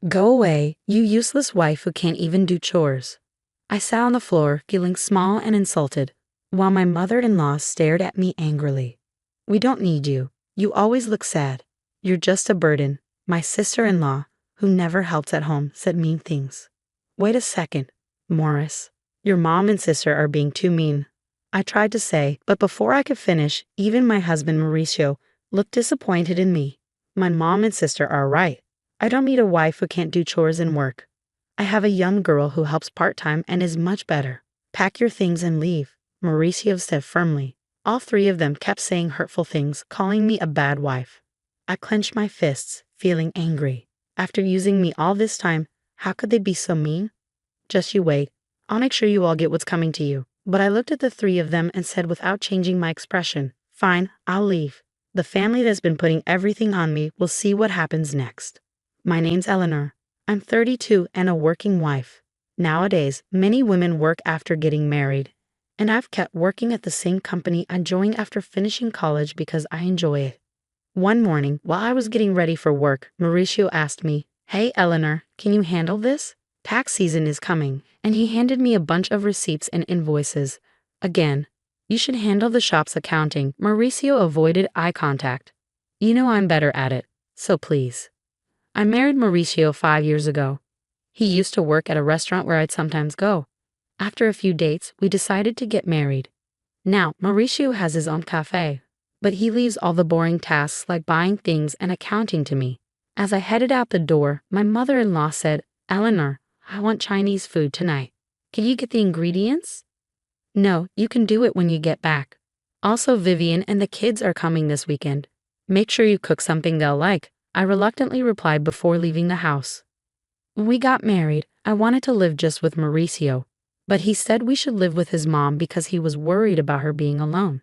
Go away, you useless wife who can't even do chores. I sat on the floor, feeling small and insulted, while my mother-in-law stared at me angrily. We don't need you. You always look sad. You're just a burden. My sister-in-law, who never helps at home, said mean things. Wait a second, Morris. Your mom and sister are being too mean. I tried to say, but before I could finish, even my husband Mauricio looked disappointed in me. My mom and sister are right. I don't need a wife who can't do chores and work. I have a young girl who helps part-time and is much better. Pack your things and leave, Mauricio said firmly. All three of them kept saying hurtful things, calling me a bad wife. I clenched my fists, feeling angry. After using me all this time, how could they be so mean? Just you wait. I'll make sure you all get what's coming to you. But I looked at the three of them and said without changing my expression, fine, I'll leave. The family that's been putting everything on me will see what happens next. My name's Eleanor. I'm 32 and a working wife. Nowadays, many women work after getting married. And I've kept working at the same company I joined after finishing college because I enjoy it. One morning, while I was getting ready for work, Mauricio asked me, "Hey Eleanor, can you handle this? Tax season is coming," and he handed me a bunch of receipts and invoices. Again, "You should handle the shop's accounting." Mauricio avoided eye contact. "You know I'm better at it, so please." I married Mauricio 5 years ago. He used to work at a restaurant where I'd sometimes go. After a few dates, we decided to get married. Now, Mauricio has his own cafe, but he leaves all the boring tasks like buying things and accounting to me. As I headed out the door, my mother-in-law said, "Eleanor, I want Chinese food tonight. Can you get the ingredients?" "No, you can do it when you get back. Also, Vivian and the kids are coming this weekend. Make sure you cook something they'll like," I reluctantly replied before leaving the house. When we got married, I wanted to live just with Mauricio, but he said we should live with his mom because he was worried about her being alone.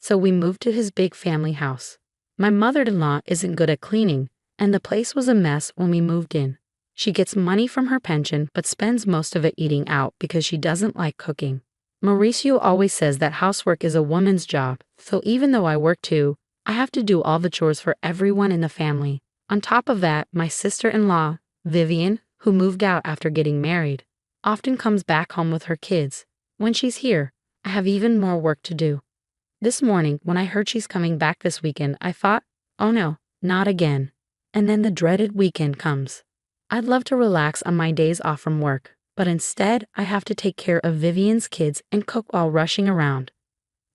So we moved to his big family house. My mother-in-law isn't good at cleaning, and the place was a mess when we moved in. She gets money from her pension but spends most of it eating out because she doesn't like cooking. Mauricio always says that housework is a woman's job, so even though I work too, I have to do all the chores for everyone in the family. On top of that, my sister-in-law, Vivian, who moved out after getting married, often comes back home with her kids. When she's here, I have even more work to do. This morning, when I heard she's coming back this weekend, I thought, oh no, not again. And then the dreaded weekend comes. I'd love to relax on my days off from work, but instead I have to take care of Vivian's kids and cook while rushing around.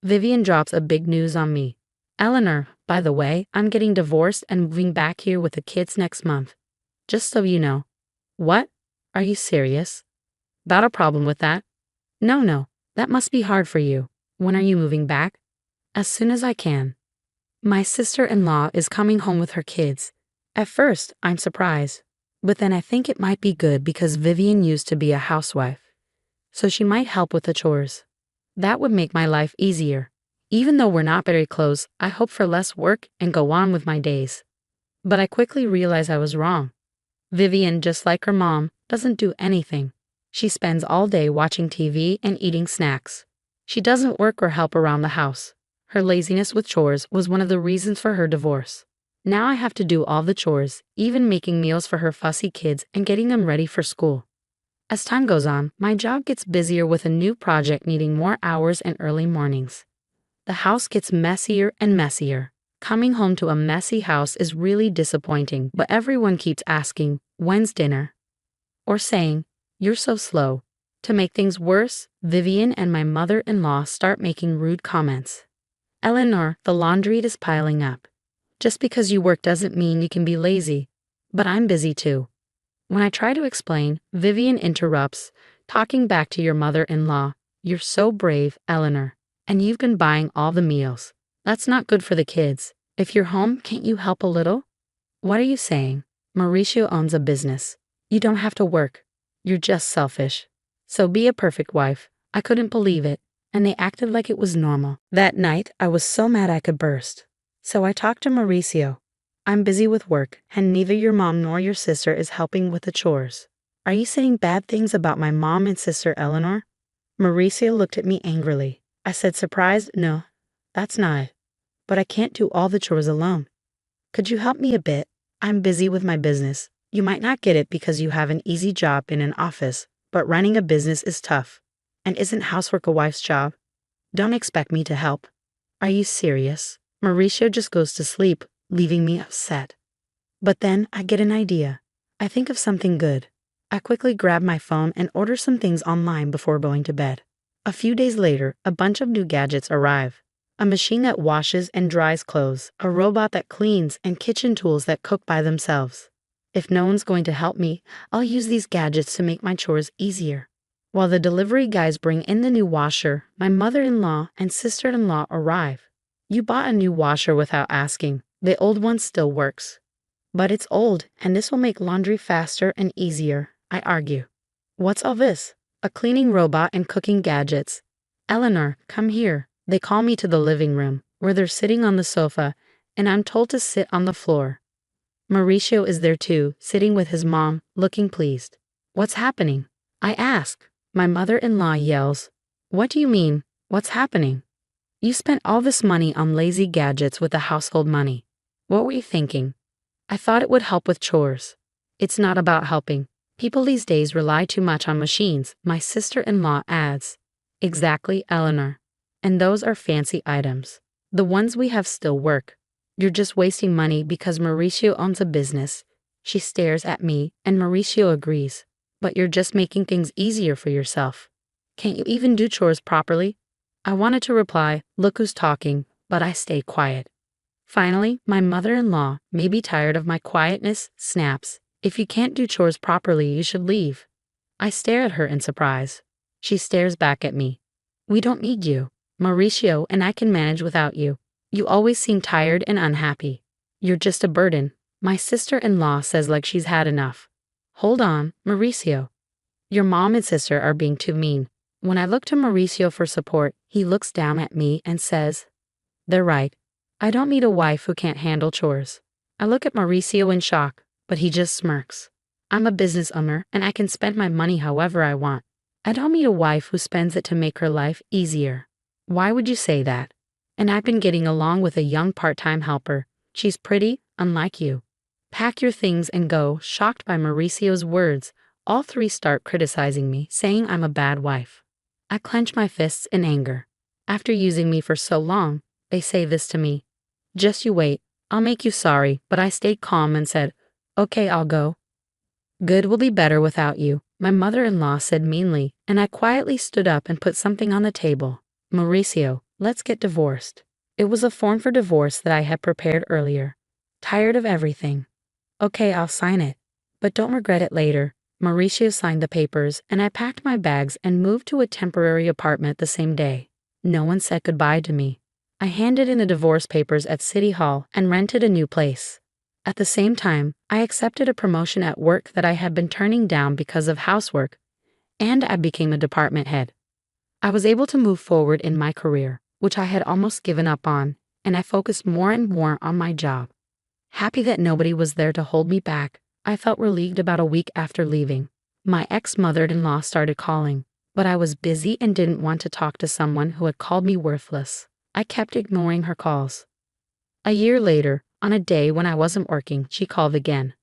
Vivian drops a big news on me. "Eleanor, by the way, I'm getting divorced and moving back here with the kids next month. Just so you know." "What? Are you serious? Got a problem with that?" No, that must be hard for you. When are you moving back?" "As soon as I can." My sister-in-law is coming home with her kids. At first, I'm surprised, but then I think it might be good because Vivian used to be a housewife, so she might help with the chores. That would make my life easier. Even though we're not very close, I hope for less work and go on with my days. But I quickly realized I was wrong. Vivian, just like her mom, doesn't do anything. She spends all day watching TV and eating snacks. She doesn't work or help around the house. Her laziness with chores was one of the reasons for her divorce. Now I have to do all the chores, even making meals for her fussy kids and getting them ready for school. As time goes on, my job gets busier with a new project needing more hours and early mornings. The house gets messier and messier. Coming home to a messy house is really disappointing, but everyone keeps asking, "When's dinner?" Or saying, "You're so slow." To make things worse, Vivian and my mother-in-law start making rude comments. "Eleanor, the laundry is piling up. Just because you work doesn't mean you can be lazy." But I'm busy too. When I try to explain, Vivian interrupts, talking back to your mother-in-law. "You're so brave, Eleanor. And you've been buying all the meals. That's not good for the kids. If you're home, can't you help a little?" What are you saying? Mauricio owns a business. You don't have to work. You're just selfish. So be a perfect wife. I couldn't believe it, and they acted like it was normal. That night, I was so mad I could burst. So I talked to Mauricio. "I'm busy with work, and neither your mom nor your sister is helping with the chores. Are you saying bad things about my mom and sister Eleanor?" Mauricio looked at me angrily. I said surprised, "No, that's not it. But I can't do all the chores alone. Could you help me a bit? I'm busy with my business. You might not get it because you have an easy job in an office, but running a business is tough. And isn't housework a wife's job? Don't expect me to help. Are you serious? Mauricio just goes to sleep, leaving me upset. But then I get an idea. I think of something good. I quickly grab my phone and order some things online before going to bed. A few days later, a bunch of new gadgets arrive. A machine that washes and dries clothes, a robot that cleans, and kitchen tools that cook by themselves. If no one's going to help me, I'll use these gadgets to make my chores easier. While the delivery guys bring in the new washer, my mother-in-law and sister-in-law arrive. You bought a new washer without asking. The old one still works. But it's old, and this will make laundry faster and easier, I argue. What's all this? A cleaning robot and cooking gadgets. Eleanor, come here. They call me to the living room, where they're sitting on the sofa, and I'm told to sit on the floor. Mauricio is there too, sitting with his mom, looking pleased. What's happening? I ask. My mother-in-law yells. What do you mean, what's happening? You spent all this money on lazy gadgets with the household money. What were you thinking? I thought it would help with chores. It's not about helping. People these days rely too much on machines, my sister-in-law adds. Exactly, Eleanor. And those are fancy items. The ones we have still work. You're just wasting money because Mauricio owns a business. She stares at me, and Mauricio agrees. But you're just making things easier for yourself. Can't you even do chores properly? I wanted to reply, look who's talking, but I stayed quiet. Finally, my mother-in-law, maybe tired of my quietness, snaps. If you can't do chores properly, you should leave. I stare at her in surprise. She stares back at me. We don't need you. Mauricio and I can manage without you. You always seem tired and unhappy. You're just a burden, my sister-in-law says like she's had enough. Hold on, Mauricio. Your mom and sister are being too mean. When I look to Mauricio for support, he looks down at me and says, they're right. I don't need a wife who can't handle chores. I look at Mauricio in shock, but he just smirks. I'm a business owner and I can spend my money however I want. I don't need a wife who spends it to make her life easier. Why would you say that? And I've been getting along with a young part-time helper. She's pretty, unlike you. Pack your things and go. Shocked by Mauricio's words, all three start criticizing me, saying I'm a bad wife. I clench my fists in anger. After using me for so long, they say this to me. Just you wait, I'll make you sorry, but I stayed calm and said, okay, I'll go. Good will be better without you, my mother-in-law said meanly, and I quietly stood up and put something on the table. Mauricio, let's get divorced. It was a form for divorce that I had prepared earlier. Tired of everything. Okay, I'll sign it. But don't regret it later. Mauricio signed the papers, and I packed my bags and moved to a temporary apartment the same day. No one said goodbye to me. I handed in the divorce papers at City Hall and rented a new place. At the same time, I accepted a promotion at work that I had been turning down because of housework, and I became a department head. I was able to move forward in my career, which I had almost given up on, and I focused more and more on my job. Happy that nobody was there to hold me back, I felt relieved about a week after leaving. My ex-mother-in-law started calling, but I was busy and didn't want to talk to someone who had called me worthless. I kept ignoring her calls. A year later, on a day when I wasn't working, she called again.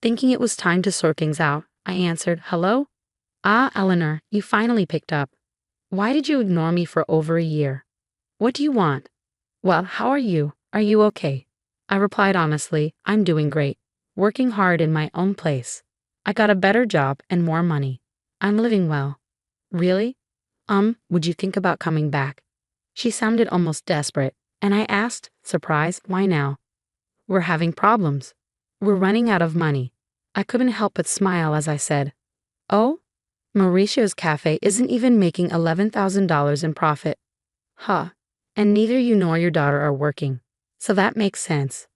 Thinking it was time to sort things out, I answered, hello? Ah, Eleanor, you finally picked up. Why did you ignore me for over a year? What do you want? Well, how are you? Are you okay? I replied honestly, I'm doing great. Working hard in my own place. I got a better job and more money. I'm living well. Really? Would you think about coming back? She sounded almost desperate, and I asked, surprised, why now? We're having problems. We're running out of money. I couldn't help but smile as I said, oh? Mauricio's cafe isn't even making $11,000 in profit. Huh. And neither you nor your daughter are working. So that makes sense.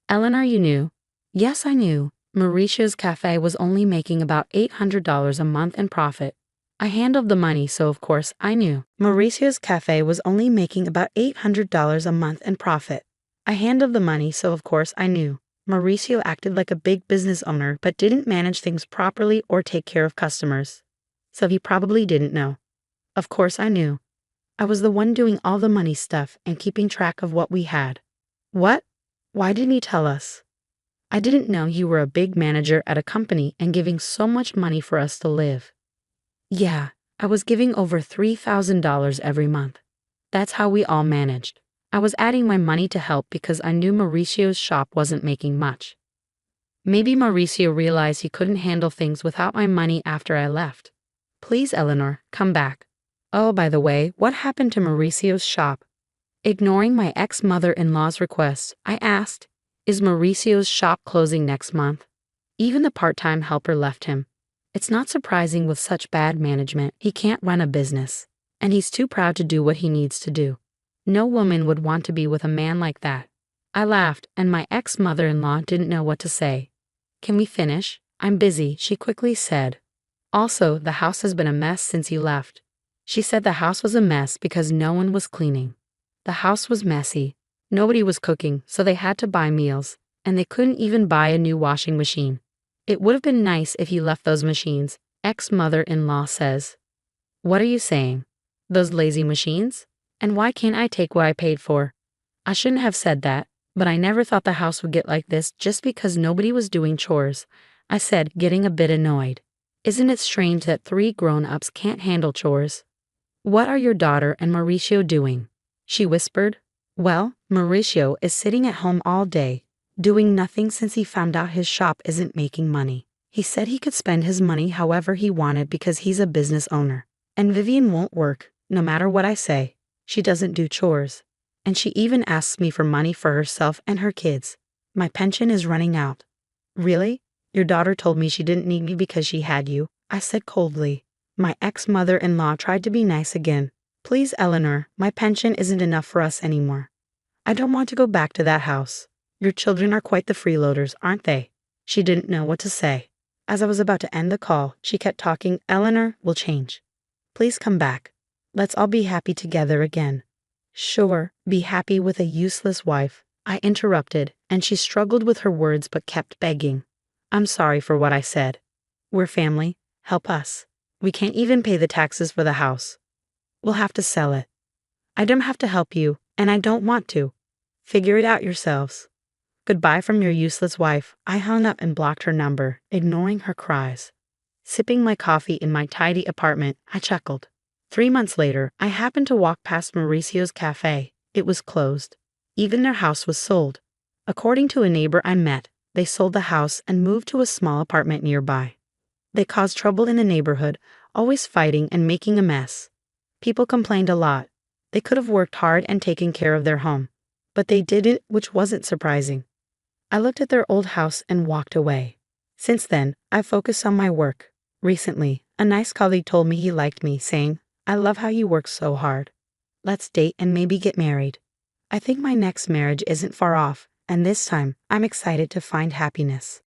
Eleanor, you knew? Yes, I knew. Mauricio's cafe was only making about $800 a month in profit. I handled the money, so of course I knew. Mauricio's cafe was only making about $800 a month in profit. I handled the money, so of course I knew. Mauricio acted like a big business owner but didn't manage things properly or take care of customers. So he probably didn't know. Of course I knew. I was the one doing all the money stuff and keeping track of what we had. What? Why didn't he tell us? I didn't know you were a big manager at a company and giving so much money for us to live. Yeah, I was giving over $3,000 every month. That's how we all managed. I was adding my money to help because I knew Mauricio's shop wasn't making much. Maybe Mauricio realized he couldn't handle things without my money after I left. Please, Eleanor, come back. Oh, by the way, what happened to Mauricio's shop? Ignoring my ex-mother-in-law's request, I asked, is Mauricio's shop closing next month? Even the part-time helper left him. It's not surprising with such bad management, he can't run a business. And he's too proud to do what he needs to do. No woman would want to be with a man like that. I laughed, and my ex-mother-in-law didn't know what to say. Can we finish? I'm busy, she quickly said. Also, the house has been a mess since you left. She said the house was a mess because no one was cleaning. The house was messy. Nobody was cooking, so they had to buy meals, and they couldn't even buy a new washing machine. It would have been nice if you left those machines, ex-mother-in-law says. What are you saying? Those lazy machines? And why can't I take what I paid for? I shouldn't have said that, but I never thought the house would get like this just because nobody was doing chores, I said, getting a bit annoyed. Isn't it strange that 3 grown-ups can't handle chores? What are your daughter and Mauricio doing? She whispered. Well, Mauricio is sitting at home all day, doing nothing since he found out his shop isn't making money. He said he could spend his money however he wanted because he's a business owner. And Vivian won't work, no matter what I say. She doesn't do chores. And she even asks me for money for herself and her kids. My pension is running out. Really? Your daughter told me she didn't need me because she had you, I said coldly. My ex-mother-in-law tried to be nice again. Please, Eleanor, my pension isn't enough for us anymore. I don't want to go back to that house. Your children are quite the freeloaders, aren't they? She didn't know what to say. As I was about to end the call, she kept talking. Eleanor will change. Please come back. Let's all be happy together again. Sure, be happy with a useless wife, I interrupted, and she struggled with her words but kept begging. I'm sorry for what I said. We're family. Help us. We can't even pay the taxes for the house. We'll have to sell it. I don't have to help you, and I don't want to. Figure it out yourselves. Goodbye from your useless wife. I hung up and blocked her number, ignoring her cries. Sipping my coffee in my tidy apartment, I chuckled. 3 months later, I happened to walk past Mauricio's cafe. It was closed. Even their house was sold. According to a neighbor I met, they sold the house and moved to a small apartment nearby. They caused trouble in the neighborhood, always fighting and making a mess. People complained a lot. They could have worked hard and taken care of their home. But they didn't, which wasn't surprising. I looked at their old house and walked away. Since then, I've focused on my work. Recently, a nice colleague told me he liked me, saying, I love how you work so hard. Let's date and maybe get married. I think my next marriage isn't far off, and this time, I'm excited to find happiness.